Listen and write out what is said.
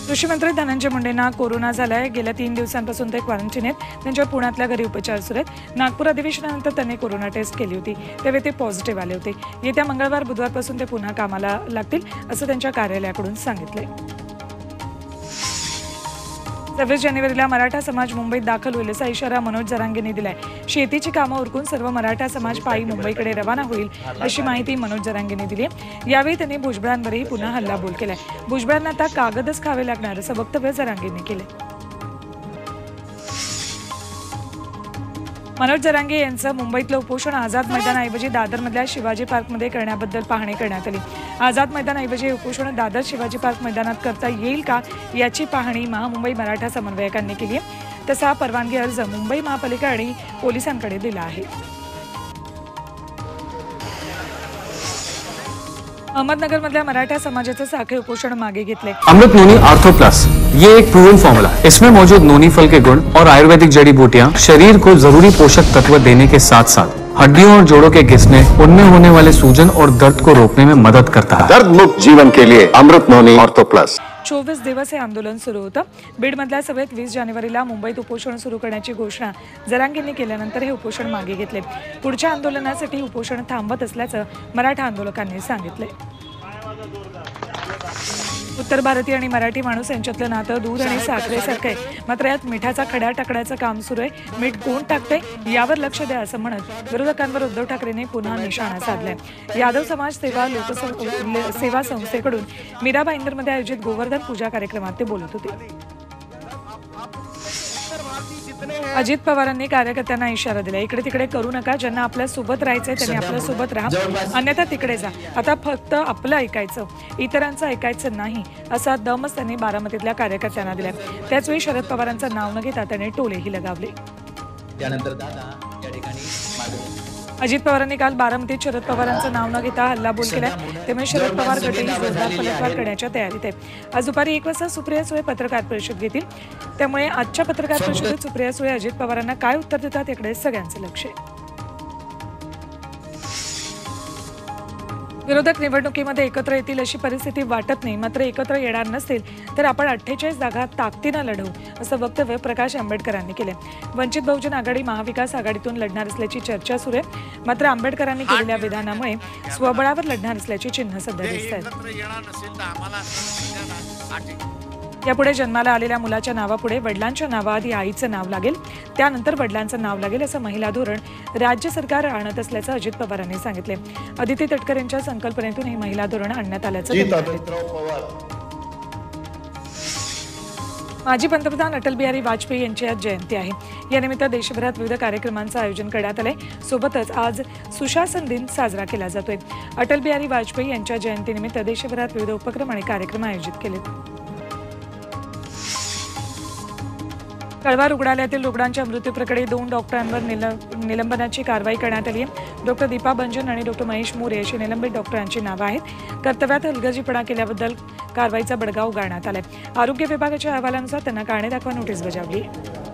कृषी मंत्री धनंजय मुंडेंना कोरोना झालाय। गेल्या 3 दिवसांपासून ते क्वारंटाईन आहेत। त्यांच्या पुण्यातल्या घरी उपचार सुरू आहेत। नागपूर अधिवेशनानंतर त्यांनी कोरोना टेस्ट केली होती, तेव्हा ते पॉझिटिव्ह आले होते। येत्या मंगळवार बुधवारपासून ते पुन्हा कामाला लागतील असं त्यांच्या कार्यालयाकडून सांगितलंय। 26 जानेवारीला मराठा समाज मुंबईत दाखल होईल असा इशारा मनोज जरांगेंनी दिलाय। शेतीची कामं उरकून सर्व मराठा समाज पायी मुंबईकडे रवाना होईल अशी माहिती मनोज जरांगेंनी दिली आहे। यावेळी त्यांनी भुजबळांवरही पुन्हा हल्लाबोल केलाय। भुजबळांना आता कागदच खावे लागणार असं वक्तव्य जरांगेंनी केलंय। मनोज जरांगे यांचं मुंबईतलं उपोषण आझाद मैदानाऐवजी दादरमधल्या शिवाजी पार्कमध्ये करण्याबद्दल पाहणी करण्यात आली। आझाद मैदानाऐवजी उपोषण दादर शिवाजी पार्क मैदानात करता येईल का याची पाहणी महामुंबई मराठा समन्वयकांनी केली आहे। तसा परवानगी अर्ज मुंबई महापालिका आणि पोलिसांकडे दिला आहे। अहमदनगरमधल्या मराठा समाजाचं साखळी उपोषण मागे घेतले। अमृत नोनी आर्थो प्लस ये एक प्रूवन फॉर्मूला है। इसमें मौजूद नोनी फल के गुण और आयुर्वेदिक जड़ी बूटियां शरीर को जरूरी पोषक तत्व देने के साथ साथ हड्डियों और जोड़ों के घिसने, उनमें होने वाले सूजन और दर्द को रोकने में मदद करता है। दर्द मुक्त जीवन के लिए अमृत नोनी आर्थो प्लस। 24 दिवस हे आंदोलन सुरू होतं। बीडमधल्या सभेत 20 जानेवारीला मुंबईत उपोषण सुरू करण्याची घोषणा जरांगेंनी केल्यानंतर हे उपोषण मागे घेतले। पुढच्या आंदोलनासाठी उपोषण थांबवत असल्याचं मराठा आंदोलकांनी सांगितले। उत्तर भारतीय आणि मराठी माणूस यांच्यातलं नातं दूध आणि साखरेसारखं आहे, मात्र यात मिठाचा खडा टाकण्याचं काम सुरू आहे। मीठ कोण टाकतंय यावर लक्ष द्या असं म्हणत विरोधकांवर उद्धव ठाकरेंनी पुन्हा निशाणा साधलाय। यादव समाज सेवा संस्थेकडून मीरा भाईंदरमध्ये आयोजित गोवर्धन पूजा कार्यक्रमात ते बोलत होते। अजित पवारांनी कार्यकर्त्यांना इशारा दिला, इकडे तिकडे करू नका, ज्यांना आपल्या सोबत राहायचंय त्यांनी आपल्या सोबत राहा, अन्यथा तिकडे जा। आता फक्त आपलं ऐकायचं, इतरांचं ऐकायचं नाही असा दमच त्यांनी बारामतीतल्या कार्यकर्त्यांना दिला। त्याचवेळी शरद पवारांचं नाव न घेता त्यांनी टोलेही लगावले। अजित पवारांनी काल बारामतीत शरद पवारांचं नाव न घेता हल्लाबोल केलाय। त्यामुळे शरद पवार गटही जोरदार पलटवार करण्याच्या तयारीत आहे। आज दुपारी 1 वाजता सुप्रिया सुळे पत्रकार परिषद घेतील, त्यामुळे आजच्या पत्रकार परिषदेत सुप्रिया सुळे अजित पवारांना काय उत्तर देतात याकडे सगळ्यांचं लक्ष आहे। विरोधक निवडणुकीमध्ये एकत्र येतील अशी परिस्थिती वाटत नाही, मात्र एकत्र येणार नसतील तर आपण 48 जागा ताकदीनं लढवू असं वक्तव्य प्रकाश आंबेडकरांनी केलं। वंचित बहुजन आघाडी महाविकास आघाडीतून लढणार असल्याची चर्चा सुरू आहे, मात्र आंबेडकरांनी केलेल्या विधानामुळे स्वबळावर लढणार असल्याची चिन्ह सध्या दिसत आहेत। यापुढे जन्माला आलेल्या मुलाच्या नावापुढे वडिलांच्या नावाआधी आईचं नाव लागेल, त्यानंतर वडिलांचं नाव लागेल असं महिला धोरण राज्य सरकार आणत असल्याचं अजित पवारांनी सांगितले। अदिती तटकरे यांच्या संकल्पनेतून हे महिला धोरण आणण्यात आल्याचं माजी पंतप्रधान अटल बिहारी वाजपेयी यांची आज जयंती आहे। यानिमित्त देशभरात विविध कार्यक्रमांचं आयोजन करण्यात आलंय। सोबतच आज सुशासन दिन साजरा केला जातोय। अटल बिहारी वाजपेयी यांच्या जयंतीनिमित्त देशभरात विविध उपक्रम आणि कार्यक्रम आयोजित केलेत। कळवा रुग्णालयातील रुग्णांच्या मृत्यूप्रकरणी 2 डॉक्टरांवर निलंबनाची कारवाई करण्यात आली आहे। डॉक्टर दीपा बंजन आणि डॉक्टर महेश मोरे अशी निलंबित डॉक्टरांची नावं आहेत। कर्तव्यात हलगर्जीपणा केल्याबद्दल कारवाईचा बडगा उगारण्यात आलाय। आरोग्य विभागाच्या अहवालानुसार त्यांना कारणे दाखवा नोटीस बजावली आहे।